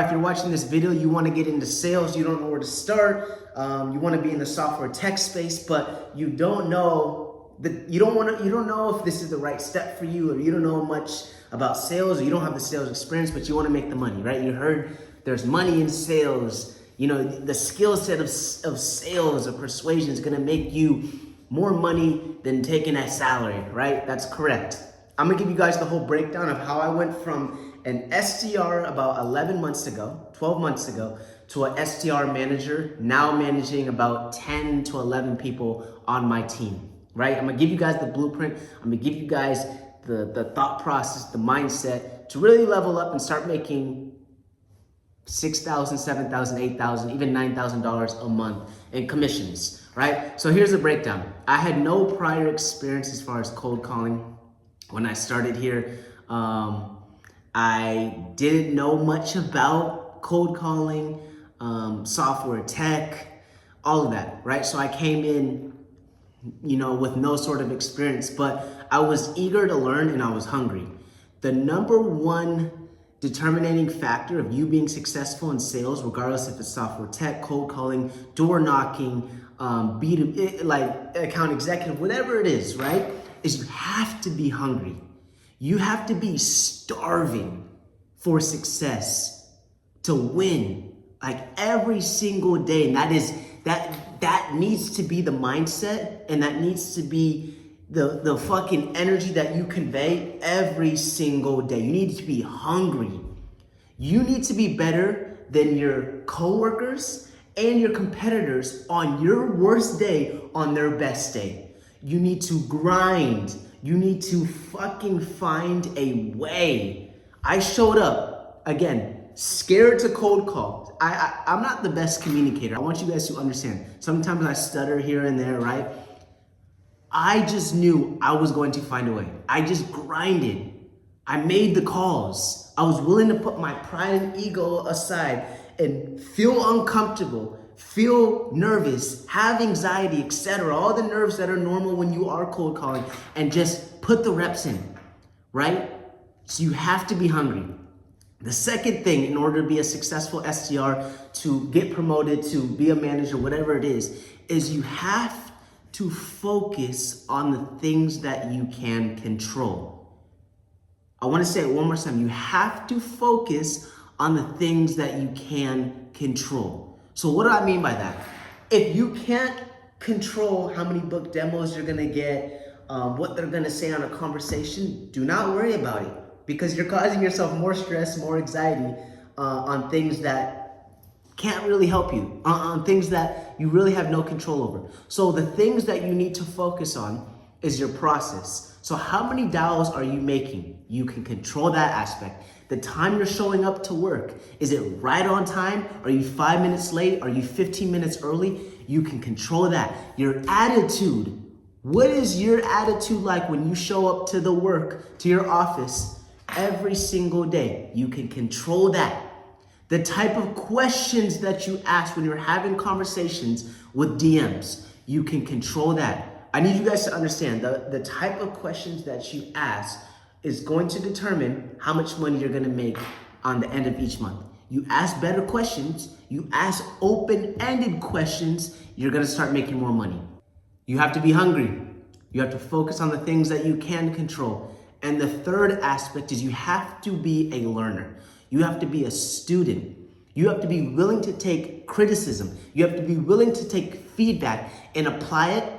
If you're watching this video, you want to get into sales, you don't know where to start, you want to be in the software tech space, but you don't know you don't know if this is the right step for you, or you don't know much about sales, or you don't have the sales experience, but you want to make the money, right? You heard there's money in sales. You know, the skill set of sales or persuasion is going to make you more money than taking that salary, right? That's correct. I'm gonna give you guys the whole breakdown of how I went from an SDR about 12 months ago, to an SDR manager, now managing about 10 to 11 people on my team, right? I'm gonna give you guys the blueprint. I'm gonna give you guys the thought process, the mindset to really level up and start making $6,000, $7,000, $8,000, even $9,000 a month in commissions, right? So here's the breakdown. I had no prior experience as far as cold calling. When I started here, I didn't know much about cold calling, software tech, all of that, right? So I came in, with no sort of experience, but I was eager to learn and I was hungry. The number one determining factor of you being successful in sales, regardless if it's software tech, cold calling, door knocking, B2B, like account executive, whatever it is, right? Is you have to be hungry. You have to be starving for success to win, like every single day. And that needs to be the mindset, and that needs to be the fucking energy that you convey every single day. You need to be hungry. You need to be better than your coworkers and your competitors on your worst day, on their best day. You need to grind. You need to fucking find a way. I showed up, again, scared to cold call. I'm not the best communicator. I want you guys to understand. Sometimes I stutter here and there, right? I just knew I was going to find a way. I just grinded. I made the calls. I was willing to put my pride and ego aside and feel uncomfortable, feel nervous, have anxiety, etc. All the nerves that are normal when you are cold calling, and just put the reps in, right? So you have to be hungry. The second thing, in order to be a successful SDR, to get promoted, to be a manager, whatever it is you have to focus on the things that you can control. I want to say it one more time. You have to focus on the things that you can control. So what do I mean by that? If you can't control how many book demos you're gonna get, what they're gonna say on a conversation, do not worry about it, because you're causing yourself more stress, more anxiety on things that can't really help you, on things that you really have no control over. So the things that you need to focus on is your process. So how many dials are you making? You can control that aspect. The time you're showing up to work, is it right on time? Are you 5 minutes late? Are you 15 minutes early? You can control that. Your attitude. What is your attitude like when you show up to the work, to your office every single day? You can control that. The type of questions that you ask when you're having conversations with DMs, you can control that. I need you guys to understand the type of questions that you ask is going to determine how much money you're gonna make on the end of each month. You ask better questions, you ask open-ended questions, you're gonna start making more money. You have to be hungry. You have to focus on the things that you can control. And the third aspect is you have to be a learner. You have to be a student. You have to be willing to take criticism. You have to be willing to take feedback and apply it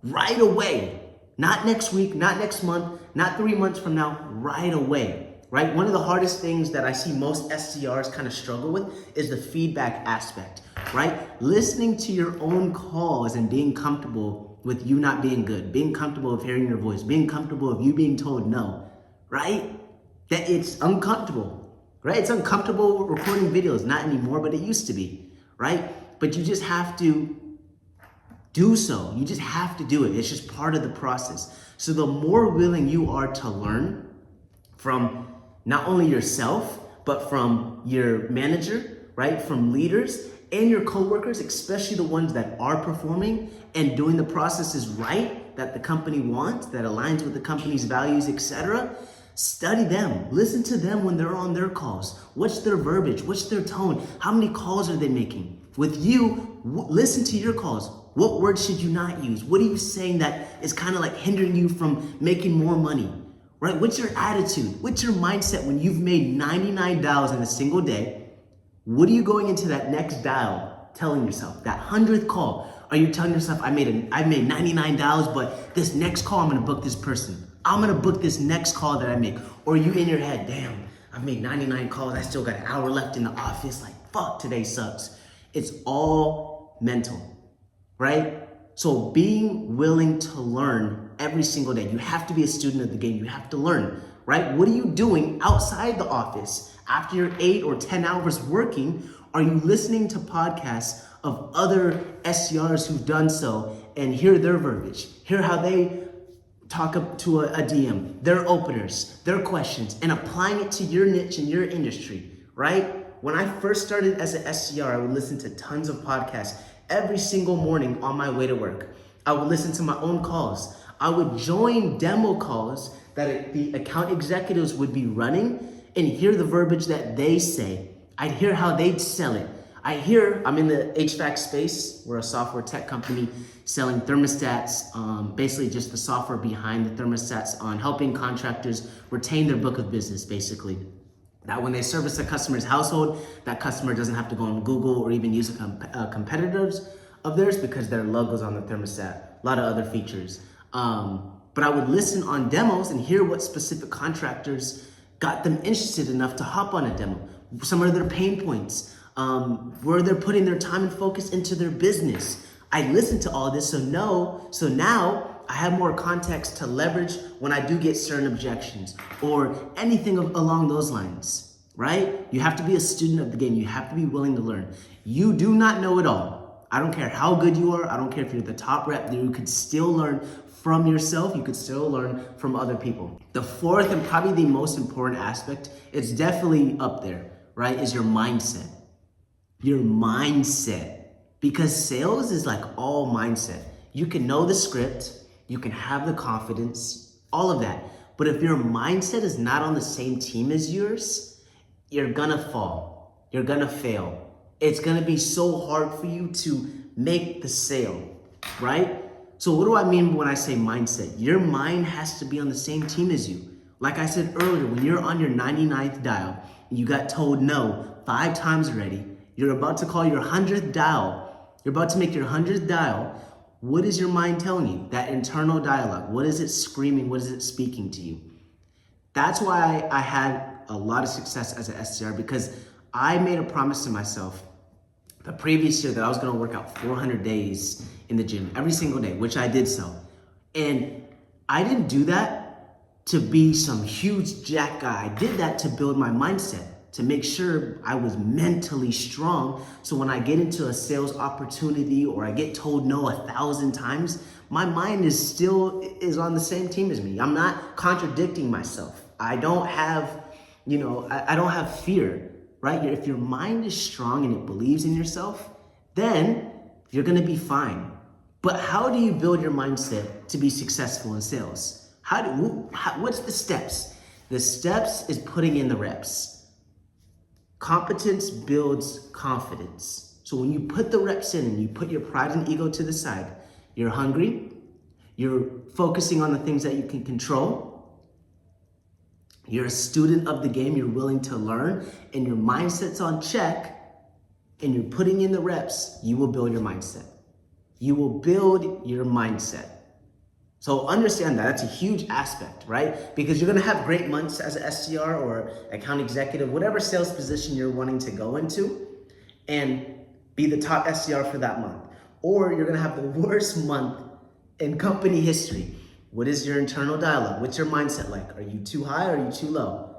right away. Not next week, not next month, not 3 months from now, right away, right? One of the hardest things that I see most SDRs kind of struggle with is the feedback aspect, right? Listening to your own calls and being comfortable with you not being good, being comfortable with hearing your voice, being comfortable with you being told no, right? That it's uncomfortable, right? It's uncomfortable recording videos, not anymore, but it used to be, right? But you just have to do so. You just have to do it. It's just part of the process. So the more willing you are to learn from not only yourself, but from your manager, right? From leaders and your coworkers, especially the ones that are performing and doing the processes right, that the company wants, that aligns with the company's values, etc., Study them. Listen to them when they're on their calls. What's their verbiage? What's their tone? How many calls are they making? With you, listen to your calls. What words should you not use? What are you saying that is kind of like hindering you from making more money? Right? What's your attitude? What's your mindset when you've made 99 dials in a single day? What are you going into that next dial telling yourself? That 100th call, are you telling yourself, I made 99 dials, but this next call, I'm gonna book this person. I'm gonna book this next call that I make. Or are you in your head, damn, I've made 99 calls, I still got an hour left in the office, like fuck, today sucks. It's all mental, right? So being willing to learn every single day. You have to be a student of the game. You have to learn, right? What are you doing outside the office? After your 8 or 10 hours working, are you listening to podcasts of other SDRs who've done so and hear their verbiage, hear how they talk up to a DM, their openers, their questions, and applying it to your niche and your industry, right? When I first started as an SDR, I would listen to tons of podcasts every single morning on my way to work. I would listen to my own calls. I would join demo calls that the account executives would be running and hear the verbiage that they say. I'd hear how they'd sell it. I'm in the HVAC space. We're a software tech company selling thermostats, basically just the software behind the thermostats on helping contractors retain their book of business, basically. That when they service a customer's household, that customer doesn't have to go on Google or even use competitors of theirs because their logo's on the thermostat. A lot of other features. But I would listen on demos and hear what specific contractors got them interested enough to hop on a demo. Some of their pain points, where they're putting their time and focus into their business. I listen to all this, so now I have more context to leverage when I do get certain objections or anything along those lines, right? You have to be a student of the game. You have to be willing to learn. You do not know it all. I don't care how good you are. I don't care if you're the top rep. You could still learn from yourself. You could still learn from other people. The fourth and probably the most important aspect, it's definitely up there, right, is your mindset. Your mindset. Because sales is like all mindset. You can know the script. You can have the confidence, all of that. But if your mindset is not on the same team as yours, you're gonna fall. You're gonna fail. It's gonna be so hard for you to make the sale, right? So what do I mean when I say mindset? Your mind has to be on the same team as you. Like I said earlier, when you're on your 99th dial, and you got told no 5 times already, you're about to call your 100th dial, you're about to make your 100th dial. What is your mind telling you? That internal dialogue. What is it screaming? What is it speaking to you? That's why I had a lot of success as an SDR, because I made a promise to myself the previous year that I was going to work out 400 days in the gym every single day, which I did so. And I didn't do that to be some huge jack guy. I did that to build my mindset, to make sure I was mentally strong. So when I get into a sales opportunity or I get told no 1,000 times, my mind is on the same team as me. I'm not contradicting myself. I don't have, I don't have fear, right? If your mind is strong and it believes in yourself, then you're gonna be fine. But how do you build your mindset to be successful in sales? What's the steps? The steps is putting in the reps. Competence builds confidence. So when you put the reps in and you put your pride and ego to the side, you're hungry, you're focusing on the things that you can control, you're a student of the game, you're willing to learn, and your mindset's on check, and you're putting in the reps, you will build your mindset. You will build your mindset. So understand that. That's a huge aspect, right? Because you're going to have great months as an SDR or account executive, whatever sales position you're wanting to go into, and be the top SDR for that month. Or you're going to have the worst month in company history. What is your internal dialogue? What's your mindset like? Are you too high or are you too low?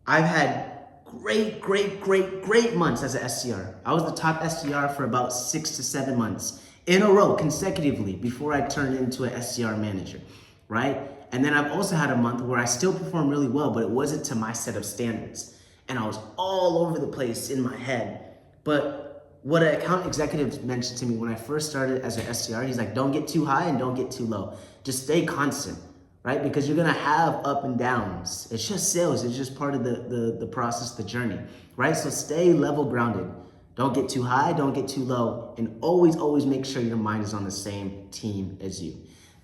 I've had great months as an SDR. I was the top SDR for about 6 to 7 months in a row consecutively before I turned into an SDR manager, right? And then I've also had a month where I still performed really well, but it wasn't to my set of standards. And I was all over the place in my head. But what an account executive mentioned to me when I first started as an SDR, he's like, don't get too high and don't get too low. Just stay constant. right? Because you're gonna have up and downs. It's just sales. It's just part of the process, the journey, right? So stay level grounded. Don't get too high, don't get too low, and always make sure your mind is on the same team as you.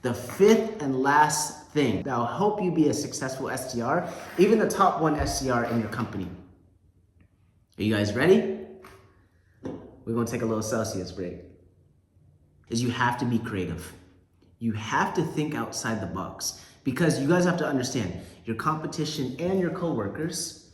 The fifth and last thing that will help you be a successful SDR, even the top one SDR in your company. Are you guys ready? We're gonna take a little Celsius break. Is you have to be creative. You have to think outside the box, because you guys have to understand, your competition and your coworkers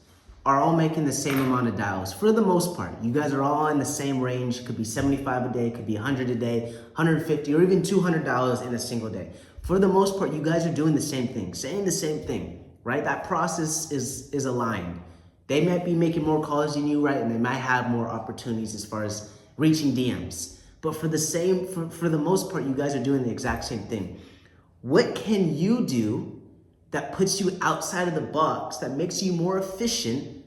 are all making the same amount of dials for the most part. You guys are all in the same range. It could be 75 a day, it could be 100 a day, 150, or even $200 in a single day. For the most part, you guys are doing the same thing, saying the same thing, right? That process is aligned. They might be making more calls than you, right? And they might have more opportunities as far as reaching DMs. But for the most part, you guys are doing the exact same thing. What can you do that puts you outside of the box, that makes you more efficient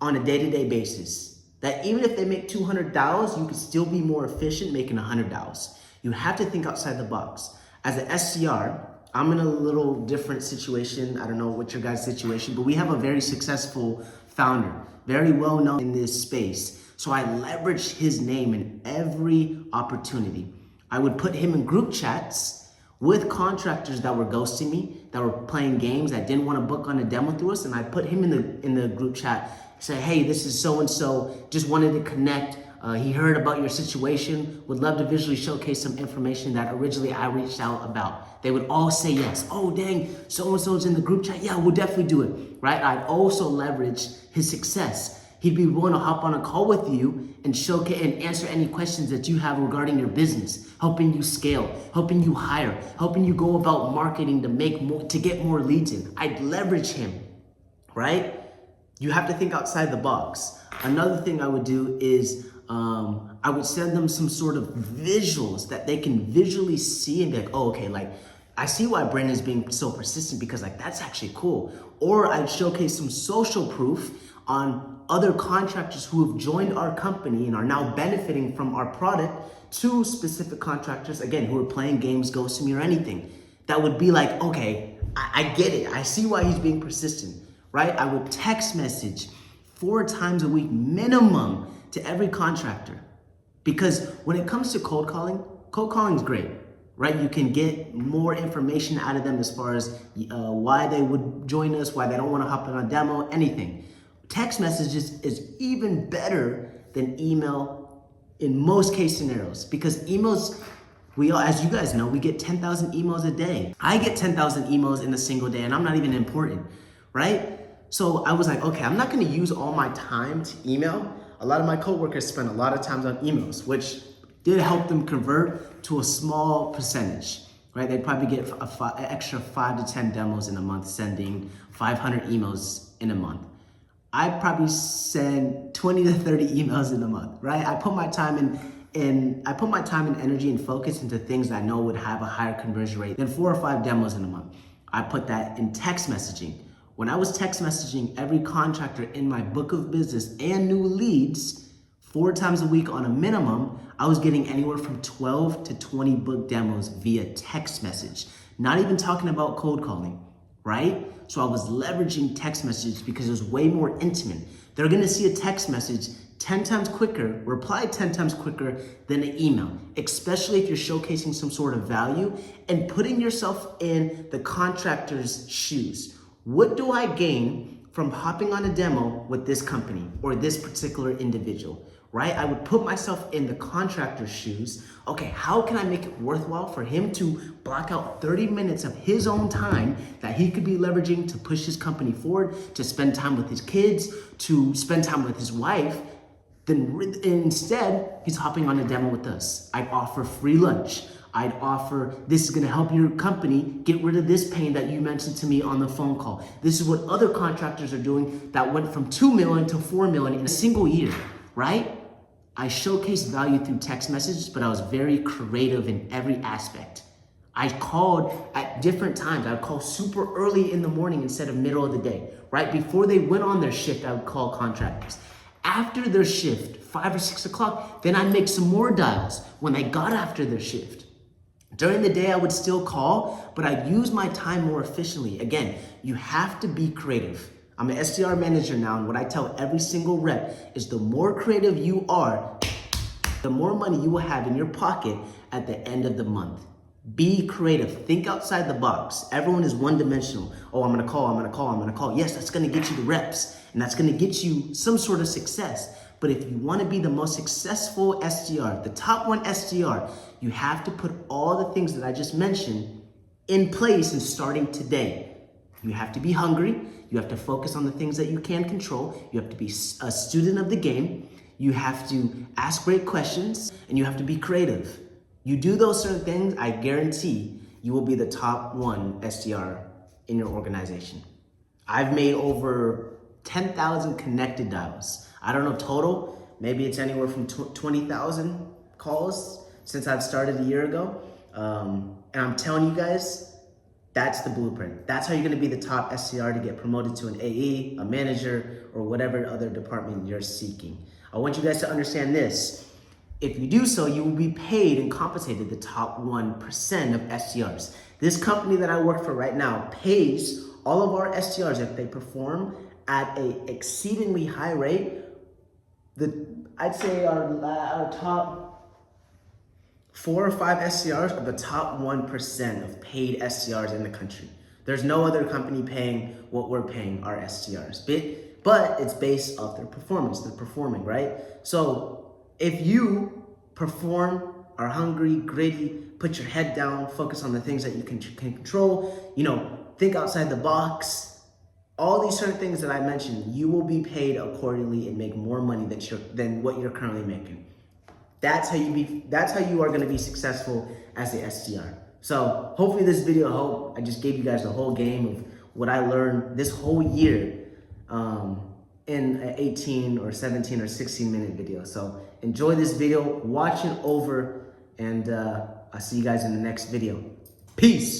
on a day-to-day basis? That even if they make $200, you could still be more efficient making $100. You have to think outside the box. As an SDR, I'm in a little different situation. I don't know what your guys' situation, but we have a very successful founder, very well known in this space. So I leveraged his name in every opportunity. I would put him in group chats with contractors that were ghosting me, that were playing games, that didn't want to book on a demo through us, and I put him in the group chat, say, hey, this is so-and-so, just wanted to connect. He heard about your situation, would love to visually showcase some information that originally I reached out about. They would all say yes. Oh, dang, so-and-so's in the group chat. Yeah, we'll definitely do it, right? I'd also leverage his success. He'd be willing to hop on a call with you and showcase and answer any questions that you have regarding your business, helping you scale, helping you hire, helping you go about marketing to get more leads in. I'd leverage him, right? You have to think outside the box. Another thing I would do is I would send them some sort of visuals that they can visually see and be like, oh, okay, like I see why Brandon's being so persistent, because like that's actually cool. Or I'd showcase some social proof on other contractors who have joined our company and are now benefiting from our product, to specific contractors, again, who are playing games, ghosting me or anything. That would be like, okay, I get it. I see why he's being persistent, right? I would text message 4 times a week minimum to every contractor. Because when it comes to cold calling is great, right? You can get more information out of them as far as why they would join us, why they don't want to hop on a demo, anything. Text messages is even better than email in most case scenarios, because emails, as you guys know, we get 10,000 emails a day. I get 10,000 emails in a single day and I'm not even important, right? So I was like, okay, I'm not gonna use all my time to email. A lot of my coworkers spend a lot of time on emails, which did help them convert to a small percentage, right? They'd probably get an extra 5 to 10 demos in a month, sending 500 emails in a month. I probably send 20 to 30 emails in a month, right? I put my time and energy and focus into things that I know would have a higher conversion rate than 4 or 5 demos in a month. I put that in text messaging. When I was text messaging every contractor in my book of business and new leads 4 times a week on a minimum, I was getting anywhere from 12 to 20 book demos via text message. Not even talking about cold calling, right? So I was leveraging text messages because it was way more intimate. They're gonna see a text message 10 times quicker, reply 10 times quicker than an email, especially if you're showcasing some sort of value and putting yourself in the contractor's shoes. What do I gain from hopping on a demo with this company or this particular individual, right? I would put myself in the contractor's shoes. Okay, how can I make it worthwhile for him to block out 30 minutes of his own time that he could be leveraging to push his company forward, to spend time with his kids, to spend time with his wife? Then instead, he's hopping on a demo with us. I'd offer free lunch. I'd offer, this is gonna help your company get rid of this pain that you mentioned to me on the phone call. This is what other contractors are doing that went from 2 million to 4 million in a single year, right? I showcased value through text messages, but I was very creative in every aspect. I called at different times. I would call super early in the morning instead of middle of the day, right? Before they went on their shift, I would call contractors. After their shift, 5 or 6 o'clock, then I'd make some more dials when they got after their shift. During the day, I would still call, but I'd use my time more efficiently. Again, you have to be creative. I'm an SDR manager now, and what I tell every single rep is the more creative you are, the more money you will have in your pocket at the end of the month. Be creative. Think outside the box. Everyone is one-dimensional. Oh, I'm gonna call. Yes, that's gonna get you the reps, and that's gonna get you some sort of success. But if you wanna be the most successful SDR, the top one SDR, you have to put all the things that I just mentioned in place and starting today. You have to be hungry. You have to focus on the things that you can control. You have to be a student of the game. You have to ask great questions, and you have to be creative. You do those certain things, I guarantee you will be the top one SDR in your organization. I've made over 10,000 connected dials. I don't know total, maybe it's anywhere from 20,000 calls since I've started a year ago. And I'm telling you guys, that's the blueprint. That's how you're gonna be the top SDR to get promoted to an AE, a manager, or whatever other department you're seeking. I want you guys to understand this. If you do so, you will be paid and compensated the top 1% of SDRs. This company that I work for right now pays all of our SDRs if they perform at an exceedingly high rate. I'd say our top 4 or 5 SDRs are the top 1% of paid SDRs in the country. There's no other company paying what we're paying our SDRs. But it's based off their performance. They're performing, right? So if you perform, are hungry, gritty, put your head down, focus on the things that you can control, think outside the box, all these certain things that I mentioned, you will be paid accordingly and make more money than what you're currently making. That's how you are going to be successful as the SDR. So hopefully this video helped. I just gave you guys the whole game of what I learned this whole year in an 18 or 17 or 16 minute video. So enjoy this video, watch it over, and I'll see you guys in the next video. Peace.